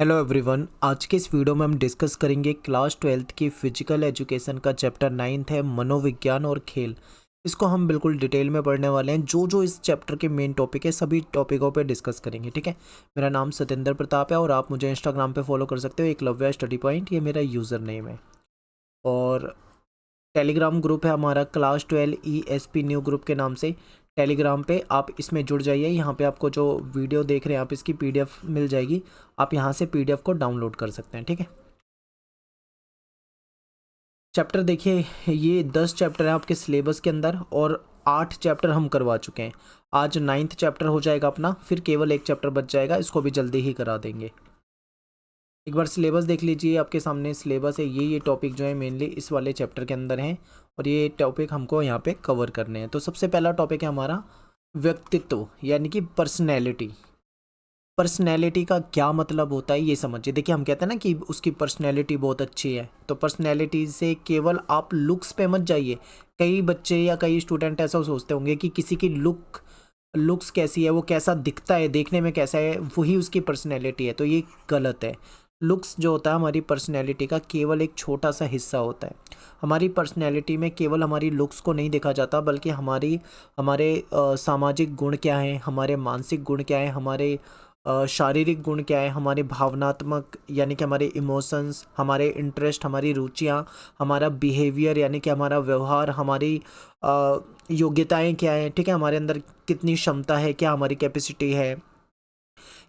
Hello everyone, आज के इस वीडियो में हम डिस्कस करेंगे क्लास 12th की फिजिकल एजुकेशन का चैप्टर 9th है मनोविज्ञान और खेल। इसको हम बिल्कुल डिटेल में पढ़ने वाले हैं। जो जो इस चैप्टर के मेन टॉपिक है सभी टॉपिकों पे डिस्कस करेंगे। ठीक है, मेरा नाम सत्येंद्र प्रताप है और आप मुझे इंस्टाग्राम पे फॉलो कर सकते हो। एकलव्य स्टडी पॉइंट ये मेरा यूज़र नेम है। और टेलीग्राम ग्रुप है हमारा क्लास 12 ESP न्यू ग्रुप के नाम से। टेलीग्राम पे आप इसमें जुड़ जाइए। यहाँ पे आपको जो वीडियो देख रहे हैं आप इसकी PDF मिल जाएगी। आप यहाँ से PDF को डाउनलोड कर सकते हैं। ठीक है, चैप्टर देखिए, ये 10 चैप्टर है आपके सिलेबस के अंदर और 8 चैप्टर हम करवा चुके हैं। आज 9th चैप्टर हो जाएगा अपना, फिर केवल एक चैप्टर बच जाएगा, इसको भी जल्दी ही करा देंगे। एक बार सिलेबस देख लीजिए, आपके सामने सिलेबस है। ये टॉपिक जो है मेनली इस वाले चैप्टर के अंदर हैं और ये टॉपिक हमको यहाँ पे कवर करने हैं। तो सबसे पहला टॉपिक है हमारा व्यक्तित्व यानी कि पर्सनैलिटी। पर्सनैलिटी का क्या मतलब होता है ये समझिए। देखिए, हम कहते हैं ना कि उसकी पर्सनैलिटी बहुत अच्छी है, तो पर्सनैलिटी से केवल आप लुक्स पे मत जाइए। कई बच्चे या कई स्टूडेंट ऐसा सोचते होंगे कि किसी की लुक्स कैसी है, वो कैसा दिखता है, देखने में कैसा है, वही उसकी पर्सनैलिटी है। तो ये गलत है। लुक्स जो होता है हमारी पर्सनैलिटी का केवल एक छोटा सा हिस्सा होता है। हमारी पर्सनैलिटी में केवल हमारी लुक्स को नहीं देखा जाता, बल्कि हमारे सामाजिक गुण क्या हैं, हमारे मानसिक गुण क्या हैं, हमारे शारीरिक गुण क्या है, हमारे भावनात्मक यानी कि हमारे इमोशंस, हमारे इंटरेस्ट, हमारी रुचियाँ, हमारा बिहेवियर यानी कि हमारा व्यवहार, हमारी योग्यताएं क्या हैं। ठीक है, हमारे अंदर कितनी क्षमता है, क्या हमारी कैपेसिटी है,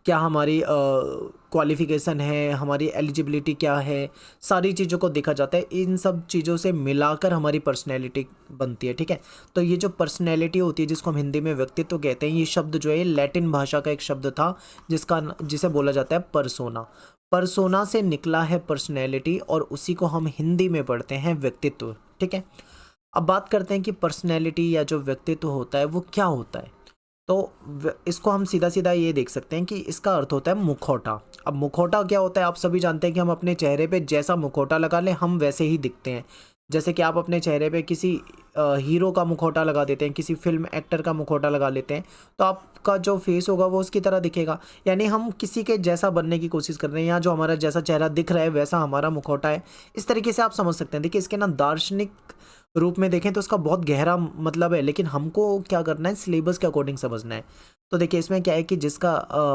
क्या हमारी क्वालिफ़िकेशन है, हमारी एलिजिबिलिटी क्या है, सारी चीज़ों को देखा जाता है। इन सब चीज़ों से मिलाकर हमारी पर्सनैलिटी बनती है। ठीक है, तो ये जो पर्सनैलिटी होती है जिसको हम हिंदी में व्यक्तित्व कहते हैं, ये शब्द जो है लैटिन भाषा का एक शब्द था जिसे बोला जाता है परसोना। परसोना से निकला है पर्सनैलिटी और उसी को हम हिंदी में पढ़ते हैं व्यक्तित्व। ठीक है, अब बात करते हैं कि पर्सनैलिटी या जो व्यक्तित्व होता है वो क्या होता है। तो इसको हम सीधा सीधा ये देख सकते हैं कि इसका अर्थ होता है मुखौटा। अब मुखौटा क्या होता है, आप सभी जानते हैं कि हम अपने चेहरे पे जैसा मुखौटा लगा लें हम वैसे ही दिखते हैं। जैसे कि आप अपने चेहरे पे किसी हीरो का मुखौटा लगा देते हैं, किसी फिल्म एक्टर का मुखौटा लगा लेते हैं, तो आपका जो फेस होगा वो उसकी तरह दिखेगा। यानी हम किसी के जैसा बनने की कोशिश कर रहे हैं, या जो हमारा जैसा चेहरा दिख रहा है वैसा हमारा मुखौटा है। इस तरीके से आप समझ सकते हैं। देखिए, इसके ना दार्शनिक रूप में देखें तो इसका बहुत गहरा मतलब है, लेकिन हमको क्या करना है, सिलेबस के अकॉर्डिंग समझना है। तो देखिए, इसमें क्या है कि जिसका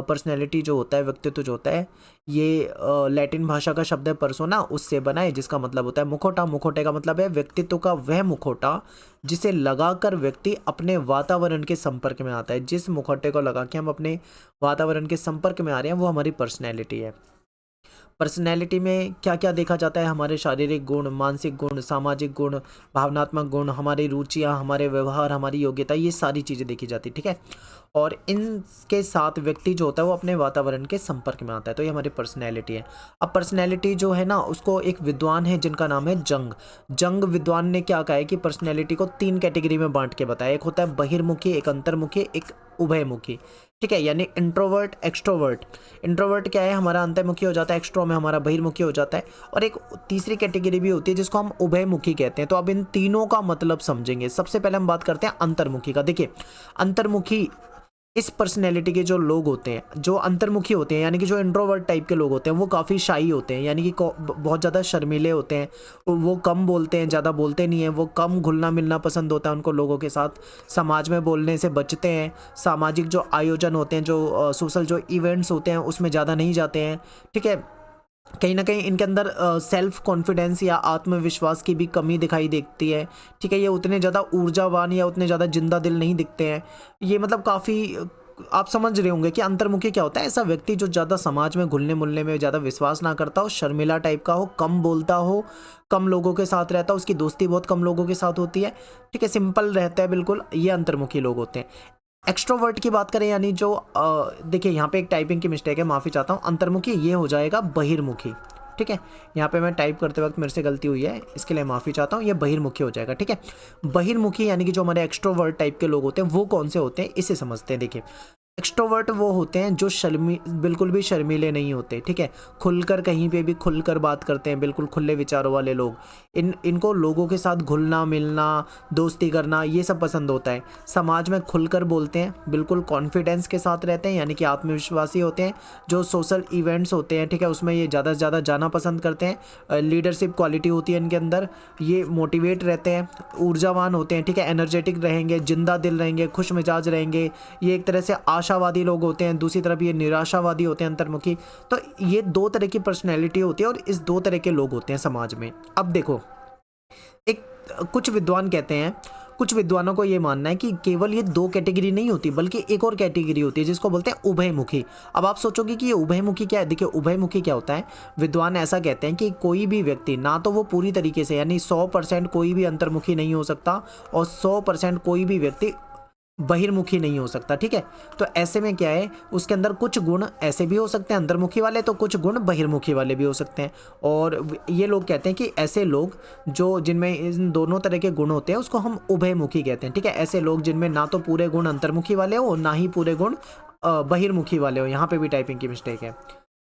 पर्सनैलिटी जो होता है, व्यक्तित्व जो होता है, ये लैटिन भाषा का शब्द है परसोना, उससे बना है, जिसका मतलब होता है मुखौटा। मुखौटे का मतलब है व्यक्तित्व का वह मुखौटा जिसे लगाकर व्यक्ति अपने वातावरण के संपर्क में आता है। जिस मुखौटे को लगा के हम अपने वातावरण के संपर्क में आ रहे हैं वो हमारी पर्सनैलिटी है। पर्सनैलिटी में क्या क्या देखा जाता है, हमारे शारीरिक गुण, मानसिक गुण, सामाजिक गुण, भावनात्मक गुण, हमारी रुचियाँ, हमारे व्यवहार, हमारी योग्यता, ये सारी चीज़ें देखी जाती है। ठीक है, और इनके साथ व्यक्ति जो होता है वो अपने वातावरण के संपर्क में आता है, तो ये हमारी पर्सनैलिटी है। अब पर्सनैलिटी जो है ना, उसको एक विद्वान है जिनका नाम है जंग विद्वान ने क्या कहा है कि पर्सनैलिटी को 3 कैटेगरी में बांट के बताया। एक होता है बहिर्मुखी, एक अंतर्मुखी, एक उभयमुखी। ठीक है, यानी इंट्रोवर्ट, एक्सट्रोवर्ट। इंट्रोवर्ट क्या है, हमारा अंतर्मुखी हो जाता है, एक्सट्रो में हमारा बहिर्मुखी हो जाता है। और एक तीसरी कैटेगरी भी होती है जिसको हम उभयमुखी कहते हैं। तो अब इन तीनों का मतलब समझेंगे। सबसे पहले हम बात करते हैं अंतर्मुखी का। देखिए, अंतर्मुखी इस पर्सनैलिटी के जो लोग होते हैं, जो अंतर्मुखी होते हैं यानी कि जो इंट्रोवर्ट टाइप के लोग होते हैं, वो काफ़ी शाई होते हैं, यानी कि बहुत ज़्यादा शर्मीले होते हैं। वो कम बोलते हैं, ज़्यादा बोलते नहीं हैं, वो कम घुलना मिलना पसंद होता है उनको लोगों के साथ, समाज में बोलने से बचते हैं, सामाजिक जो आयोजन होते हैं, जो सोशल जो इवेंट्स होते हैं उसमें ज़्यादा नहीं जाते हैं। ठीक है, कहीं ना कहीं इनके अंदर सेल्फ कॉन्फिडेंस या आत्मविश्वास की भी कमी दिखाई देती है। ठीक है, ये उतने ज़्यादा ऊर्जावान या उतने ज़्यादा जिंदा दिल नहीं दिखते हैं। ये मतलब काफ़ी आप समझ रहे होंगे कि अंतर्मुखी क्या होता है। ऐसा व्यक्ति जो ज़्यादा समाज में घुलने मिलने में ज़्यादा विश्वास ना करता हो, शर्मिला टाइप का हो, कम बोलता हो, कम लोगों के साथ रहता हो, उसकी दोस्ती बहुत कम लोगों के साथ होती है। ठीक है, सिंपल रहता है बिल्कुल, ये अंतर्मुखी लोग होते हैं। एक्सट्रोवर्ट की बात करें, यानी जो देखिए यहाँ पे एक टाइपिंग की मिस्टेक है, माफ़ी चाहता हूँ। अंतर्मुखी ये हो जाएगा बहिर्मुखी। ठीक है, यहाँ पे मैं टाइप करते वक्त मेरे से गलती हुई है, इसके लिए माफ़ी चाहता हूँ। ये बहिर्मुखी हो जाएगा। ठीक है, बहिर्मुखी यानी कि जो हमारे एक्सट्रोवर्ट टाइप के लोग होते हैं वो कौन से होते हैं, इसे समझते हैं। देखिए, एक्सट्रोवर्ट वो होते हैं जो बिल्कुल भी शर्मीले नहीं होते, ठीक है, खुलकर कहीं पे भी खुलकर बात करते हैं, बिल्कुल खुले विचारों वाले लोग। इनको लोगों के साथ घुलना मिलना, दोस्ती करना, ये सब पसंद होता है। समाज में खुलकर बोलते हैं, बिल्कुल कॉन्फिडेंस के साथ रहते हैं, यानी कि आत्मविश्वासी होते हैं। जो सोशल इवेंट्स होते हैं, ठीक है, उसमें ये ज़्यादा से ज़्यादा जाना पसंद करते हैं। लीडरशिप क्वालिटी होती है इनके अंदर। ये मोटिवेट रहते हैं, ऊर्जावान होते हैं, ठीक है, एनर्जेटिक रहेंगे, जिंदा दिल रहेंगे, खुश मिजाज रहेंगे। ये एक तरह से आशावादी लोग होते हैं, दूसरी तरफ ये निराशावादी होते हैं, अंतर्मुखी। तो ये दो तरह की पर्सनैलिटी होती है और इस दो तरह के लोग होते हैं समाज में। अब देखो, एक कुछ विद्वान कहते हैं, कुछ विद्वानों को ये मानना है कि केवल ये दो कैटेगरी नहीं होती, बल्कि एक और कैटेगरी होती है जिसको बोलते हैं उभयमुखी। अब आप सोचोगे कि ये उभयमुखी क्या है। देखिए, उभयमुखी क्या होता है, विद्वान ऐसा कहते हैं कि कोई भी व्यक्ति ना तो वो पूरी तरीके से, यानी 100% कोई भी अंतर्मुखी नहीं हो सकता और 100% कोई भी व्यक्ति बहिर्मुखी नहीं हो सकता, ठीक है। तो ऐसे में क्या है, उसके अंदर कुछ गुण ऐसे भी हो सकते हैं अंतर्मुखी वाले, तो कुछ गुण बहिर्मुखी वाले भी हो सकते हैं। और ये लोग कहते हैं कि ऐसे लोग जो जिनमें इन दोनों तरह के गुण होते हैं उसको हम उभयमुखी कहते हैं, ठीक है। ऐसे लोग जिनमें ना तो पूरे गुण अंतर्मुखी वाले हो, ना ही पूरे गुण बहिर्मुखी वाले हो। यहाँ पे भी टाइपिंग की मिस्टेक है।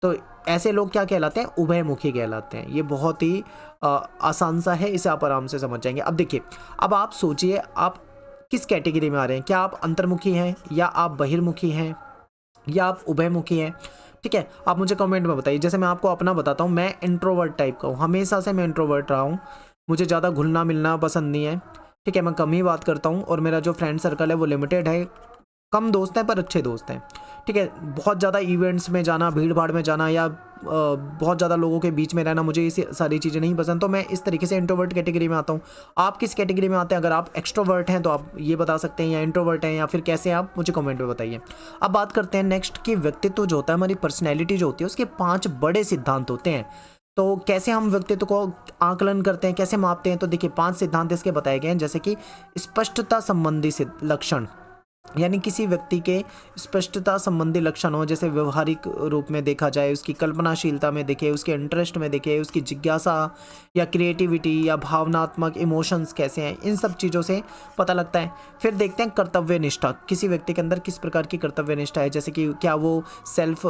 तो ऐसे लोग क्या कहलाते हैं, उभयमुखी कहलाते हैं। ये बहुत ही आसान सा है, इसे आप आराम से समझ जाएंगे। अब देखिए, अब आप सोचिए आप किस कैटेगरी में आ रहे हैं। क्या आप अंतर्मुखी हैं, या आप बहिर्मुखी हैं, या आप उभयमुखी हैं, ठीक है। आप मुझे कमेंट में बताइए। जैसे मैं आपको अपना बताता हूँ, मैं इंट्रोवर्ट टाइप का हूँ, हमेशा से मैं इंट्रोवर्ट रहा हूँ। मुझे ज़्यादा घुलना मिलना पसंद नहीं है, ठीक है। मैं कम ही बात करता हूँ और मेरा जो फ्रेंड सर्कल है वो लिमिटेड है। कम दोस्त हैं पर अच्छे दोस्त हैं, ठीक है। बहुत ज़्यादा इवेंट्स में जाना, भीड़ भाड़ में जाना, या बहुत ज़्यादा लोगों के बीच में रहना, मुझे ये सारी चीज़ें नहीं पसंद। तो मैं इस तरीके से इंट्रोवर्ट कैटेगरी में आता हूँ। आप किस कैटेगरी में आते हैं? अगर आप एक्सट्रोवर्ट हैं तो आप ये बता सकते हैं, या इंट्रोवर्ट हैं, या फिर कैसे हैं आप, मुझे कमेंट में बताइए। अब बात करते हैं नेक्स्ट कि व्यक्तित्व जो होता है, हमारी पर्सनैलिटी जो होती है, उसके 5 बड़े सिद्धांत होते हैं। तो कैसे हम व्यक्तित्व को आकलन करते हैं, कैसे मापते हैं? तो देखिए, 5 सिद्धांत इसके बताए गए हैं, जैसे कि स्पष्टता संबंधी लक्षण, यानी किसी व्यक्ति के स्पष्टता संबंधी लक्षण हो, जैसे व्यवहारिक रूप में देखा जाए, उसकी कल्पनाशीलता में देखे, उसके इंटरेस्ट में देखे, उसकी जिज्ञासा या क्रिएटिविटी या भावनात्मक इमोशंस कैसे हैं, इन सब चीज़ों से पता लगता है। फिर देखते हैं कर्तव्य निष्ठा, किसी व्यक्ति के अंदर किस प्रकार की कर्तव्य निष्ठा है, जैसे कि क्या वो सेल्फ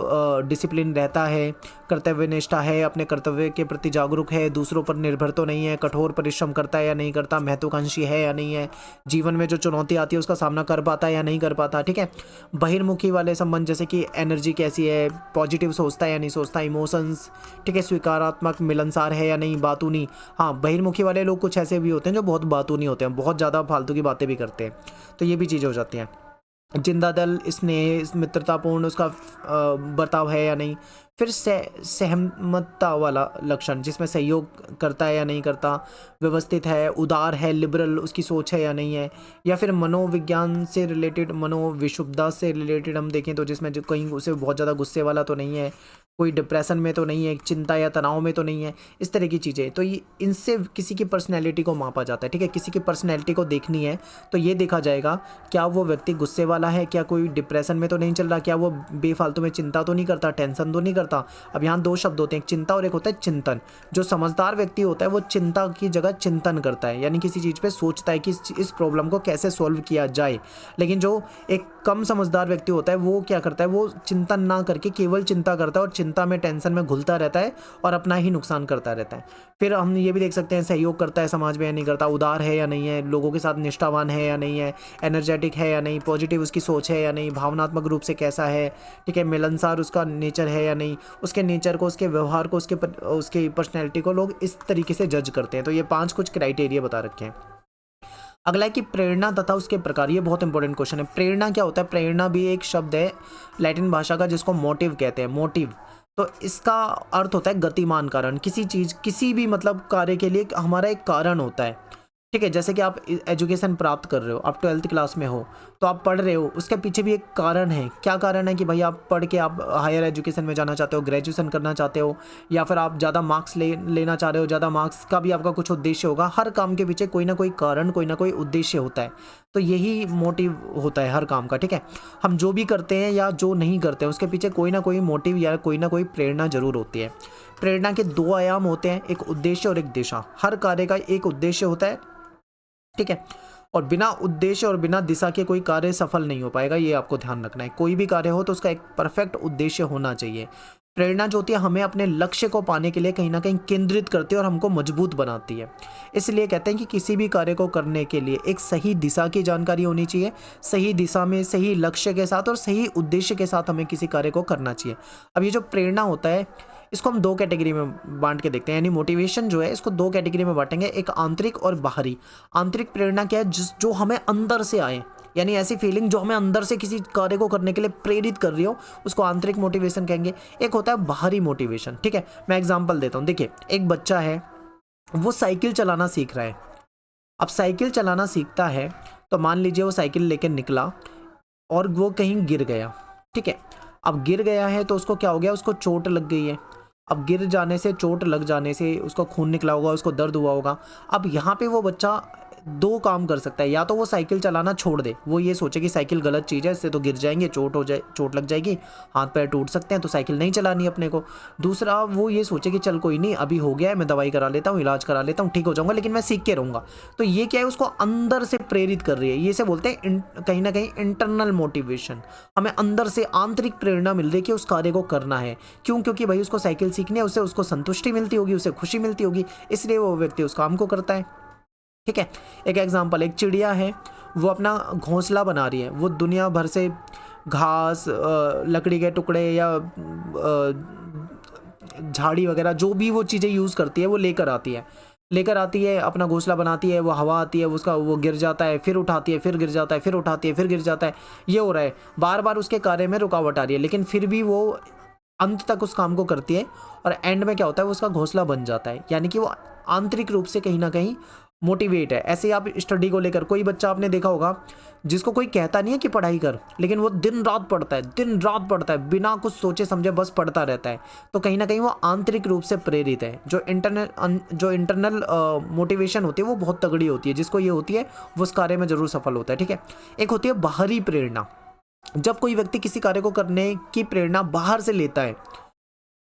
डिसिप्लिन रहता है, कर्तव्य निष्ठा है, अपने कर्तव्य के प्रति जागरूक है, दूसरों पर निर्भर तो नहीं है, कठोर परिश्रम करता है या नहीं करता, महत्वाकांक्षी है या नहीं है, जीवन में जो चुनौती आती है उसका सामना कर पाता है या नहीं कर पाता, ठीक है। बहिर्मुखी वाले संबंध, जैसे कि एनर्जी कैसी है, पॉजिटिव सोचता है या नहीं सोचता, इमोशंस, ठीक है, स्वीकारात्मक, मिलनसार है या नहीं, बातूनी। हाँ, बहिर्मुखी वाले लोग कुछ ऐसे भी होते हैं जो बहुत बातूनी होते हैं, बहुत ज़्यादा फालतू की बातें भी करते हैं, तो ये भी चीज़ें हो जाती हैं। जिंदा दल, स्नेह, मित्रतापूर्ण उसका बर्ताव है या नहीं। फिर सहमतता वाला लक्षण, जिसमें सहयोग करता है या नहीं करता, व्यवस्थित है, उदार है, लिबरल उसकी सोच है या नहीं है। या फिर मनोविज्ञान से रिलेटेड, मनोविशुद्धता से रिलेटेड हम देखें तो जिसमें जो कहीं उसे बहुत ज़्यादा गुस्से वाला तो नहीं है, कोई डिप्रेशन में तो नहीं है, चिंता या तनाव में तो नहीं है, इस तरह की चीज़ें। तो ये इनसे किसी की पर्सनैलिटी को मापा जाता है, ठीक है। किसी की पर्सनैलिटी को देखनी है तो ये देखा जाएगा, क्या वो व्यक्ति गुस्से वाला है, क्या कोई डिप्रेशन में तो नहीं चल रहा, क्या वो बेफालतू में चिंता तो नहीं करता, टेंशन तो नहीं करता। अब यहाँ 2 शब्द होते हैं, एक चिंता और एक होता है चिंतन। जो समझदार व्यक्ति होता है वो चिंता की जगह चिंतन करता है, यानी किसी चीज़ पे सोचता है कि इस प्रॉब्लम को कैसे सॉल्व किया जाए। लेकिन जो एक कम समझदार व्यक्ति होता है वो क्या करता है, वो चिंतन ना करके केवल चिंता करता है और चिंता में, टेंशन में घुलता रहता है और अपना ही नुकसान करता रहता है। फिर हम ये भी देख सकते हैं, सहयोग करता है समाज में या नहीं करता, उदार है या नहीं है, लोगों के साथ निष्ठावान है या नहीं है, एनर्जेटिक है या नहीं, पॉजिटिव उसकी सोच है या नहीं, भावनात्मक रूप से कैसा है, ठीक है, मिलनसार उसका नेचर है या नहीं। उसके नेचर को, उसके व्यवहार को, उसके पर्सनैलिटी को लोग इस तरीके से जज करते हैं। तो ये 5 कुछ क्राइटेरिया बता रखे हैं। अगला है कि प्रेरणा तथा उसके प्रकार। ये बहुत इंपॉर्टेंट क्वेश्चन है। प्रेरणा क्या होता है? प्रेरणा भी एक शब्द है लैटिन भाषा का जिसको मोटिव कहते हैं, मोटिव। तो इसका अर्थ होता है गतिमान कारण। किसी चीज़, किसी भी मतलब कार्य के लिए हमारा एक कारण होता है, ठीक है। जैसे कि आप एजुकेशन प्राप्त कर रहे हो, आप 12th क्लास में हो तो आप पढ़ रहे हो, उसके पीछे भी एक कारण है। क्या कारण है? कि भाई आप पढ़ के आप हायर एजुकेशन में जाना चाहते हो, ग्रेजुएशन करना चाहते हो, या फिर आप ज़्यादा मार्क्स लेना चाह रहे हो, ज़्यादा मार्क्स का भी आपका कुछ उद्देश्य होगा। हर काम के पीछे कोई ना कोई कारण, कोई ना कोई उद्देश्य होता है। तो यही मोटिव होता है हर काम का, ठीक है। हम जो भी करते हैं या जो नहीं करते हैं उसके पीछे कोई ना कोई मोटिव या कोई ना कोई प्रेरणा जरूर होती है। प्रेरणा के 2 आयाम होते हैं, एक उद्देश्य और एक दिशा। हर कार्य का एक उद्देश्य होता है, ठीक है, और बिना उद्देश्य और बिना दिशा के कोई कार्य सफल नहीं हो पाएगा, ये आपको ध्यान रखना है। कोई भी कार्य हो तो उसका एक परफेक्ट उद्देश्य होना चाहिए। प्रेरणा जो होती है हमें अपने लक्ष्य को पाने के लिए कहीं ना कहीं केंद्रित करती है और हमको मजबूत बनाती है। इसलिए कहते हैं कि किसी भी कार्य को करने के लिए एक सही दिशा की जानकारी होनी चाहिए, सही दिशा में सही लक्ष्य के साथ और सही उद्देश्य के साथ हमें किसी कार्य को करना चाहिए। अब ये जो प्रेरणा होता है इसको हम दो कैटेगरी में बांट के देखते हैं, यानी मोटिवेशन जो है इसको दो कैटेगरी में बांटेंगे, एक आंतरिक और बाहरी। आंतरिक प्रेरणा क्या है, जो हमें अंदर से आए, यानी ऐसी फीलिंग जो हमें अंदर से किसी कार्य को करने के लिए प्रेरित कर रही हो, उसको आंतरिक मोटिवेशन कहेंगे। एक होता है बाहरी मोटिवेशन, ठीक है। मैं एग्जांपल देता हूँ। देखिए एक बच्चा है, वो साइकिल चलाना सीख रहा है। अब साइकिल चलाना सीखता है तो मान लीजिए वो साइकिल लेकर निकला और वो कहीं गिर गया, ठीक है। अब गिर गया है तो उसको क्या हो गया, उसको चोट लग गई है। अब गिर जाने से, चोट लग जाने से उसको खून निकला होगा, उसको दर्द हुआ होगा। अब यहाँ पे वो बच्चा दो काम कर सकता है, या तो वो साइकिल चलाना छोड़ दे, वो ये सोचे कि साइकिल गलत चीज़ है, इससे तो गिर जाएंगे, चोट लग जाएगी, हाथ पैर टूट सकते हैं, तो साइकिल नहीं चलानी अपने को। दूसरा वो ये सोचे कि चल कोई नहीं, अभी हो गया है, मैं दवाई करा लेता हूँ, इलाज करा लेता हूँ, ठीक हो जाऊंगा, लेकिन मैं सीख के रहूँगा। तो ये क्या है, उसको अंदर से प्रेरित कर रही है। ये से बोलते हैं कहीं ना कहीं इंटरनल मोटिवेशन। हमें अंदर से आंतरिक प्रेरणा मिल रही है कि उस कार्य को करना है। क्यों? क्योंकि भाई उसको साइकिल सीखनी है, उससे उसको संतुष्टि मिलती होगी, उसे खुशी मिलती होगी, इसलिए वो व्यक्ति उस काम को करता है, ठीक है। एक एग्जांपल, एक चिड़िया है, वो अपना घोंसला बना रही है, वो दुनिया भर से घास, लकड़ी के टुकड़े या झाड़ी वगैरह जो भी वो चीज़ें यूज़ करती है वो लेकर आती है, अपना घोंसला बनाती है, वो हवा आती है, उसका वो गिर जाता है, फिर उठाती है, फिर गिर जाता है, फिर उठाती है, फिर गिर जाता है। ये हो रहा है, बार बार उसके कार्य में रुकावट आ रही है, लेकिन फिर भी वो अंत तक उस काम को करती है और एंड में क्या होता है, वो उसका घोंसला बन जाता है। यानी कि वो आंतरिक रूप से कहीं ना कहीं मोटिवेट है। ऐसे ही आप स्टडी को लेकर, कोई बच्चा आपने देखा होगा जिसको कोई कहता नहीं है कि पढ़ाई कर, लेकिन वो दिन रात पढ़ता है, बिना कुछ सोचे समझे बस पढ़ता रहता है, तो कहीं ना कहीं वो आंतरिक रूप से प्रेरित है। जो इंटरनल मोटिवेशन होती है वो बहुत तगड़ी होती है, जिसको ये होती है वो उस कार्य में जरूर सफल होता है, ठीक है। एक होती है बाहरी प्रेरणा। जब कोई व्यक्ति किसी कार्य को करने की प्रेरणा बाहर से लेता है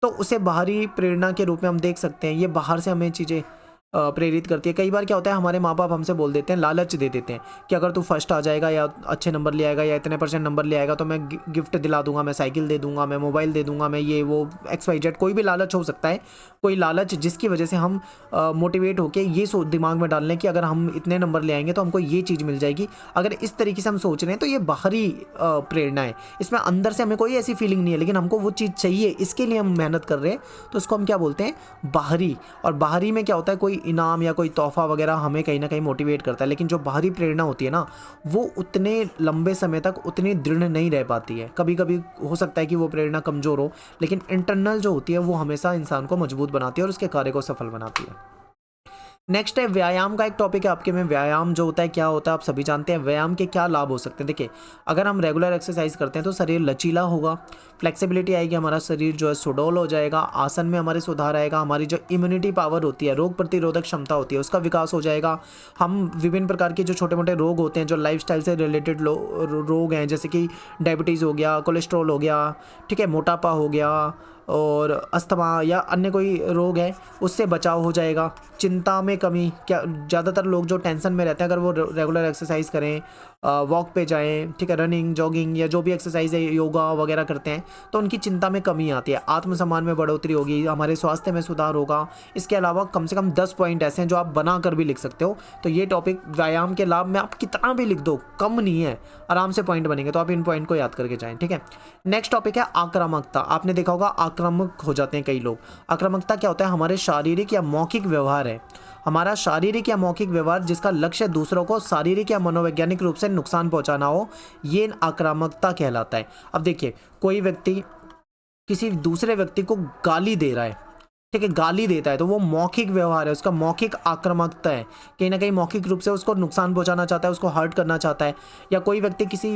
तो उसे बाहरी प्रेरणा के रूप में हम देख सकते हैं। ये बाहर से हमें चीज़ें प्रेरित करती है। कई बार क्या होता है, हमारे माँ बाप हमसे बोल देते हैं, लालच दे देते हैं कि अगर तू फर्स्ट आ जाएगा या अच्छे नंबर ले आएगा या इतने % नंबर ले आएगा तो मैं गिफ्ट दिला दूंगा, मैं साइकिल दे दूंगा, मैं मोबाइल दे दूंगा, मैं ये वो XYZ, कोई भी लालच हो सकता है, कोई लालच जिसकी वजह से हम मोटिवेट होकर ये दिमाग में डाल लें कि अगर हम इतने नंबर ले आएंगे तो हमको ये चीज़ मिल जाएगी। अगर इस तरीके से हम सोच रहे हैं तो ये बाहरी प्रेरणा है। इसमें अंदर से हमें कोई ऐसी फीलिंग नहीं है, लेकिन हमको वो चीज़ चाहिए, इसके लिए हम मेहनत कर रहे हैं, तो उसको हम क्या बोलते हैं, बाहरी। और बाहरी में क्या होता है, कोई इनाम या कोई तोहफा वगैरह हमें कहीं ना कहीं मोटिवेट करता है, लेकिन जो बाहरी प्रेरणा होती है ना, वो उतने लंबे समय तक उतनी दृढ़ नहीं रह पाती है। कभी कभी हो सकता है कि वो प्रेरणा कमज़ोर हो, लेकिन इंटरनल जो होती है वो हमेशा इंसान को मजबूत बनाती है और उसके कार्य को सफल बनाती है। नेक्स्ट है व्यायाम का एक टॉपिक है आपके में। व्यायाम जो होता है क्या होता है आप सभी जानते हैं। व्यायाम के क्या लाभ हो सकते हैं? देखिए, अगर हम रेगुलर एक्सरसाइज करते हैं तो शरीर लचीला होगा, फ्लेक्सिबिलिटी आएगी, हमारा शरीर जो है सुडौल हो जाएगा, आसन में हमारे सुधार आएगा, हमारी जो इम्यूनिटी पावर होती है, रोग प्रतिरोधक क्षमता होती है, उसका विकास हो जाएगा। हम विभिन्न प्रकार के जो छोटे मोटे रोग होते हैं, जो लाइफस्टाइल से रिलेटेड रोग हैं, जैसे कि डायबिटीज़ हो गया, कोलेस्ट्रॉल हो गया, ठीक है, मोटापा हो गया और अस्थमा या अन्य कोई रोग है, उससे बचाव हो जाएगा। चिंता में कमी, क्या ज़्यादातर लोग जो टेंशन में रहते हैं, अगर वो रेगुलर एक्सरसाइज करें, वॉक पे जाएं, ठीक है, रनिंग, जॉगिंग या जो भी एक्सरसाइज है, योगा वगैरह करते हैं, तो उनकी चिंता में कमी आती है, आत्मसम्मान में बढ़ोतरी होगी, हमारे स्वास्थ्य में सुधार होगा। इसके अलावा कम से कम 10 पॉइंट ऐसे हैं जो आप बना कर भी लिख सकते हो। तो ये टॉपिक व्यायाम के लाभ में आप कितना भी लिख दो, कम नहीं है, आराम से पॉइंट बनेंगे, तो आप इन पॉइंट को याद करके जाएं, ठीक है। नेक्स्ट टॉपिक है आक्रामकता। आपने देखा होगा आक्रामक हो जाते हैं कई लोग। आक्रामकता क्या होता है? हमारे शारीरिक या मौखिक व्यवहार है, हमारा शारीरिक या मौखिक व्यवहार जिसका लक्ष्य दूसरों को शारीरिक या मनोवैज्ञानिक रूप से नुकसान पहुंचाना हो, ये आक्रामकता कहलाता है। अब देखिए, कोई व्यक्ति किसी दूसरे व्यक्ति को गाली दे रहा है, ठीक है, गाली देता है, तो वो मौखिक व्यवहार है, उसका मौखिक आक्रामकता है, कहीं ना कहीं मौखिक रूप से उसको नुकसान पहुंचाना चाहता है, उसको हर्ट करना चाहता है। या कोई व्यक्ति किसी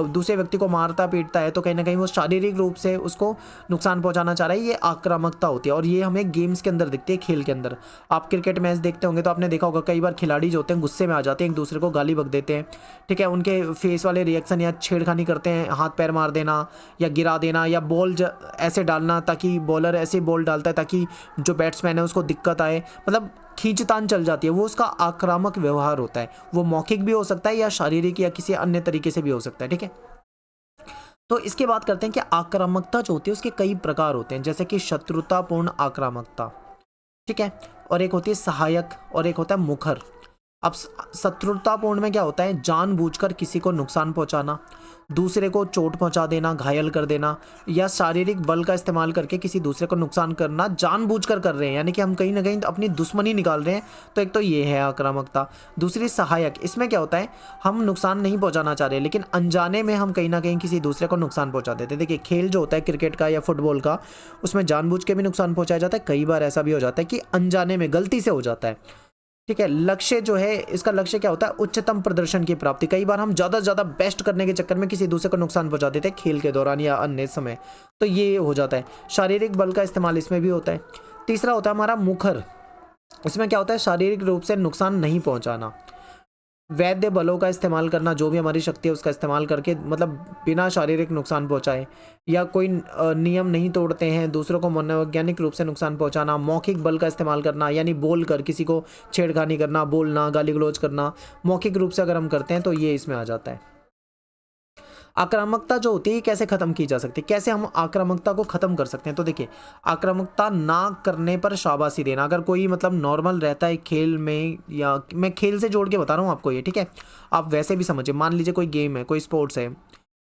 दूसरे व्यक्ति को मारता पीटता है, तो कहीं ना कहीं वो शारीरिक रूप से उसको नुकसान पहुंचाना चाह रहा है, ये आक्रामकता होती है। और ये हमें गेम्स के अंदर दिखती है, खेल के अंदर। आप क्रिकेट मैच देखते होंगे तो आपने देखा होगा कई बार खिलाड़ी जो होते हैं गुस्से में आ जाते हैं, एक दूसरे को गाली बक देते हैं, ठीक है, उनके फेस वाले रिएक्शन या छेड़खानी करते हैं, हाथ पैर मार देना या गिरा देना या बॉल ऐसे डालना, ताकि बॉलर ऐसे बॉल डालता है ताकि जो बैट्समैन है उसको दिक्कत आए, मतलब खींचतान चल जाती है, वो उसका आक्रामक व्यवहार होता है। वो मौखिक भी हो सकता है या शारीरिक या किसी अन्य तरीके से भी हो सकता है, ठीक है। तो इसकी बात करते हैं कि आक्रामकता जो होती है उसके कई प्रकार होते हैं, जैसे कि शत्रुतापूर्ण आक्रामकता, ठीक है, और एक होती है सहायक, और एक होता है मुखर। अब शत्रुतापूर्ण में क्या होता है, जानबूझकर किसी को नुकसान पहुंचाना, दूसरे को चोट पहुंचा देना, घायल कर देना, या शारीरिक बल का इस्तेमाल करके किसी दूसरे को नुकसान करना, जानबूझकर कर रहे हैं, यानी कि हम कहीं ना कहीं अपनी दुश्मनी निकाल रहे हैं। तो एक तो ये है आक्रामकता। दूसरी सहायक, इसमें क्या होता है, हम नुकसान नहीं पहुंचाना चाह रहे लेकिन अनजाने में हम कहीं ना कहीं किसी दूसरे को नुकसान पहुंचा देते हैं। देखिए खेल जो होता है क्रिकेट का या फुटबॉल का, उसमें जानबूझ के भी नुकसान पहुंचाया जाता है, कई बार ऐसा भी हो जाता है कि अनजाने में गलती से हो जाता है, ठीक है। लक्ष्य जो है, इसका लक्ष्य क्या होता है, उच्चतम प्रदर्शन की प्राप्ति। कई बार हम ज़्यादा से ज़्यादा बेस्ट करने के चक्कर में किसी दूसरे को नुकसान पहुंचा देते हैं खेल के दौरान या अन्य समय, तो ये हो जाता है। शारीरिक बल का इस्तेमाल इसमें भी होता है। तीसरा होता है हमारा मुखर, इसमें क्या होता है, शारीरिक रूप से नुकसान नहीं पहुंचाना, वैद्य बलों का इस्तेमाल करना, जो भी हमारी शक्ति है उसका इस्तेमाल करके, मतलब बिना शारीरिक नुकसान पहुंचाए, या कोई नियम नहीं तोड़ते हैं, दूसरों को मनोवैज्ञानिक रूप से नुकसान पहुंचाना। मौखिक बल का इस्तेमाल करना, यानी बोल कर किसी को छेड़खानी करना, बोलना, गाली गलौज करना, मौखिक रूप से अगर हम करते हैं तो ये इसमें आ जाता है। आक्रामकता जो होती है कैसे खत्म की जा सकती है, कैसे हम आक्रामकता को खत्म कर सकते हैं। तो देखिए, आक्रामकता ना करने पर शाबाशी देना। अगर कोई मतलब नॉर्मल रहता है खेल में, या मैं खेल से जोड़ के बता रहा हूँ आपको ये, ठीक है, आप वैसे भी समझिए। मान लीजिए कोई गेम है, कोई स्पोर्ट्स है,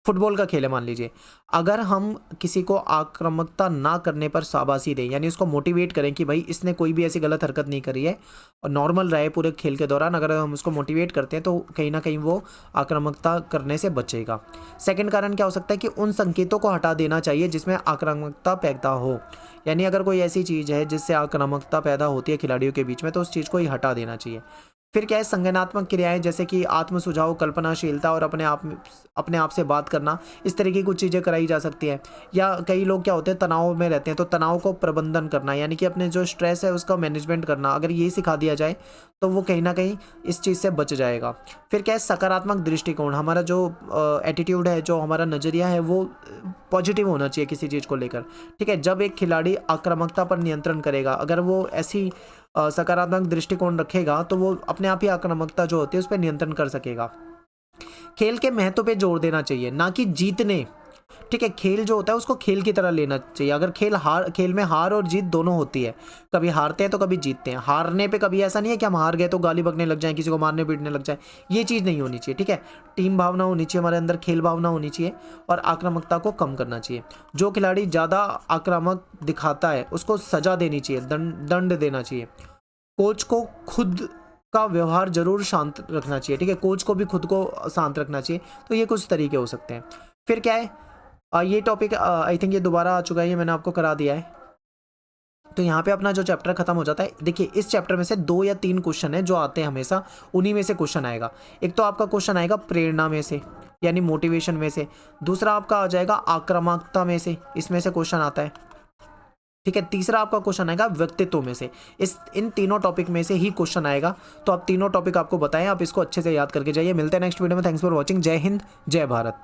फुटबॉल का खेल है मान लीजिए, अगर हम किसी को आक्रामकता ना करने पर शाबाशी दें, यानी उसको मोटिवेट करें कि भाई इसने कोई भी ऐसी गलत हरकत नहीं करी है और नॉर्मल रहे पूरे खेल के दौरान, अगर हम उसको मोटिवेट करते हैं तो कहीं ना कहीं वो आक्रामकता करने से बचेगा। सेकंड कारण क्या हो सकता है कि उन संकेतों को हटा देना चाहिए जिसमें आक्रामकता पैदा हो, यानी अगर कोई ऐसी चीज़ है जिससे आक्रामकता पैदा होती है खिलाड़ियों के बीच में, तो उस चीज़ को ही हटा देना चाहिए। फिर क्या है, संज्ञानात्मक क्रियाएं, जैसे कि आत्म सुझाव, कल्पनाशीलता और अपने आप से बात करना, इस तरह की कुछ चीज़ें कराई जा सकती है। या कई लोग क्या होते हैं, तनाव में रहते हैं, तो तनाव को प्रबंधन करना, यानी कि अपने जो स्ट्रेस है उसका मैनेजमेंट करना, अगर ये सिखा दिया जाए तो वो कहीं ना कहीं इस चीज़ से बच जाएगा। फिर क्या है, सकारात्मक दृष्टिकोण, हमारा जो एटीट्यूड है, जो हमारा नज़रिया है, वो पॉजिटिव होना चाहिए किसी चीज़ को लेकर, ठीक है। जब एक खिलाड़ी आक्रामकता पर नियंत्रण करेगा, अगर वो ऐसी सकारात्मक दृष्टिकोण रखेगा, तो वो अपने आप ही आक्रामकता जो होती है उस पर नियंत्रण कर सकेगा। खेल के महत्व पे जोर देना चाहिए, ना कि जीतने, ठीक है। खेल जो होता है उसको खेल की तरह लेना चाहिए। अगर खेल में हार और जीत दोनों होती है, कभी हारते हैं तो कभी जीतते हैं। हारने पे कभी ऐसा नहीं है कि हम हार गए तो गाली बकने लग जाएं, किसी को मारने पीटने लग जाएं, ये चीज़ नहीं होनी चाहिए, ठीक है। टीम भावना होनी चाहिए हमारे अंदर, खेल भावना होनी चाहिए, और आक्रामकता को कम करना चाहिए। जो खिलाड़ी ज़्यादा आक्रामक दिखाता है उसको सजा देनी चाहिए, दंड देना चाहिए। कोच को खुद का व्यवहार जरूर शांत रखना चाहिए, ठीक है, कोच को भी खुद को शांत रखना चाहिए। तो ये कुछ तरीके हो सकते हैं। फिर क्या है, ये टॉपिक आई थिंक ये दोबारा आ चुका है, ये मैंने आपको करा दिया है। तो यहाँ पे अपना जो चैप्टर खत्म हो जाता है। देखिए इस चैप्टर में से 2 या 3 क्वेश्चन है जो आते हैं हमेशा, उन्हीं में से क्वेश्चन आएगा। एक तो आपका क्वेश्चन आएगा प्रेरणा में से, यानी मोटिवेशन में से। दूसरा आपका आ जाएगा आक्रामकता में से, इसमें से क्वेश्चन आता है, ठीक है। तीसरा आपका क्वेश्चन आएगा व्यक्तित्व में से। इन तीनों टॉपिक में से ही क्वेश्चन आएगा। तो आप तीनों टॉपिक आपको बताएं, आप इसको अच्छे से याद करके जाइए। मिलते हैं नेक्स्ट वीडियो में। Thanks for watching. जय हिंद, जय भारत।